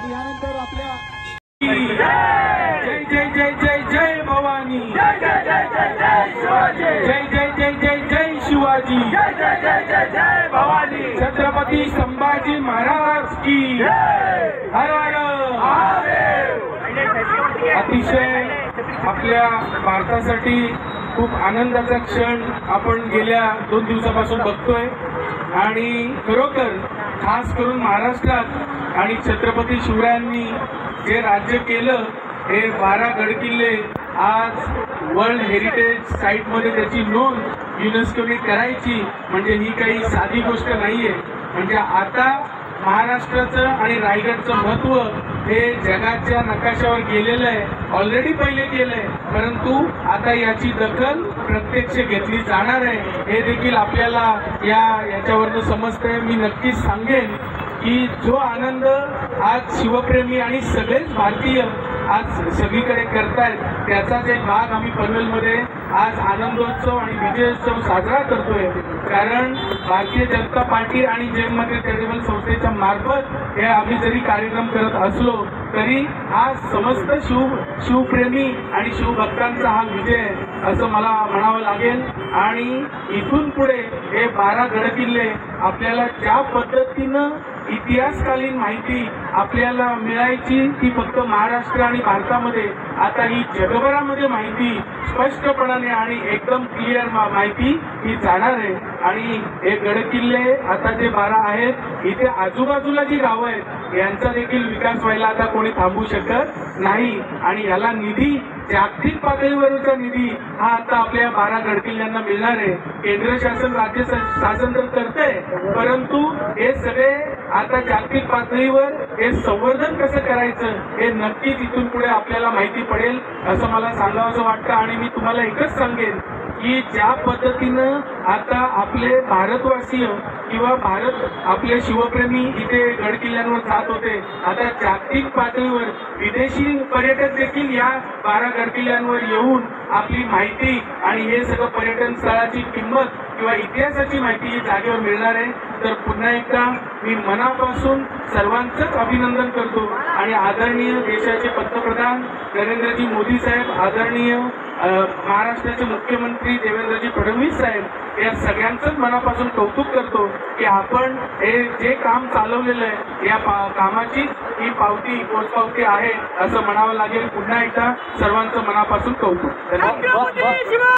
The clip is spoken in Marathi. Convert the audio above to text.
यानंतर आपल्या जय जय जय जय जय भवानी, जय जय जय जय जय शिवाजी, जय जय जय जय जय शिवाजी, जय जय जय जय जय भवानी, छत्रपती संभाजी महाराज की हर हर महादेव। अतिशय आपल्या भारतासाठी खूप आनंदाचा क्षण आपण गेल्या 2 दिवसापासून बघतोय आणि खरोखर खास करून महाराष्ट्रात आणि छत्रपती शिवरायांनी जे राज्य केलं हे 12 गडकिल्ले आज वर्ल्ड हेरिटेज साइट मध्ये त्याची नोंद युनेस्कोने करायची म्हणजे ही काही साधी गोष्ट नाहीये। म्हणजे आता महाराष्ट्राचं आणि रायगडचं महत्त्व हे जगाच्या नकाशावर गेलेलं आहे, ऑलरेडी पहिले केलंय, परंतु आता याची दखल प्रत्यक्ष घेतली जाणार आहे हे देखील आपल्याला याच्यावरून समजतंय। मी नक्कीच सांगेन की जो आनंद आज शिवप्रेमी आणि सगळेच भारतीय आज सगळीकडे करतायत त्याचाच एक भाग आम्ही पनवेलमध्ये आज आनंदोत्सव आणि विजयोत्सव साजरा करतोय। कारण भारतीय जनता पार्टी आणि जैन मंदिर चॅरिटेबल संस्थेच्या मार्फत हे आम्ही जरी कार्यक्रम करत असलो तरी आज समस्त शिवप्रेमी आणि शिवभक्तांचा हा विजय असं मला म्हणावं लागेल। आणि इथून पुढे हे 12 गडकिल्ले आपल्याला ज्या पद्धतीनं इतिहासकालीन माहिती आपल्याला मिळायची ती फक्त महाराष्ट्र आणि भारतामध्ये आता ही जगभरामध्ये माहिती स्पष्टपणाने आणि एकदम क्लिअर माहिती ही जाणार आहे। आणि हे गडकिल्ले आता जे 12 आहेत इथे आजूबाजूला जी गावं आहेत यांचा देखील विकास व्हायला आता कोणी थांबू शकत नाही आणि याला निधी जागतिक पातळीवरचा निधी हा आता आपल्या 12 गडकिल्ल्यांना मिळणार आहे। केंद्र शासन राज्य शासन तर करतंय परंतु हे सगळे आता जागतिक पातळीवर हे संवर्धन कसं करायचं हे नक्कीच इथून पुढे आपल्याला माहिती पडेल असं मला सांगावंसं वाटतं। आणि मी तुम्हाला एकच सांगेन की ज्या पद्धतीनं आता आपले भारतवासीय किंवा भारत आपले शिवप्रेमी इथे गडकिल्ल्यांवर जात होते आता जागतिक पातळीवर विदेशी पर्यटक देखील या 12 गडकिल्ल्यांवर येऊन आपली माहिती आणि हे सगळं पर्यटन स्थळाची किंमत किंवा इतिहासाची माहिती ही जागेवर मिळणार आहे। तर पुन्हा एकदा मी मनापासून सर्वांचंच अभिनंदन करतो आणि आदरणीय देशाचे पंतप्रधान नरेंद्रजी मोदी साहेब, आदरणीय महाराष्ट्राचे मुख्यमंत्री देवेंद्रजी फडणवीस साहेब या सगळ्यांचंच मनापासून कौतुक करतो की आपण हे जे काम चालवलेलं आहे या कामाची ही पोचपावती आहे असं म्हणावं लागेल। पुन्हा एकदा सर्वांचं मनापासून कौतुक।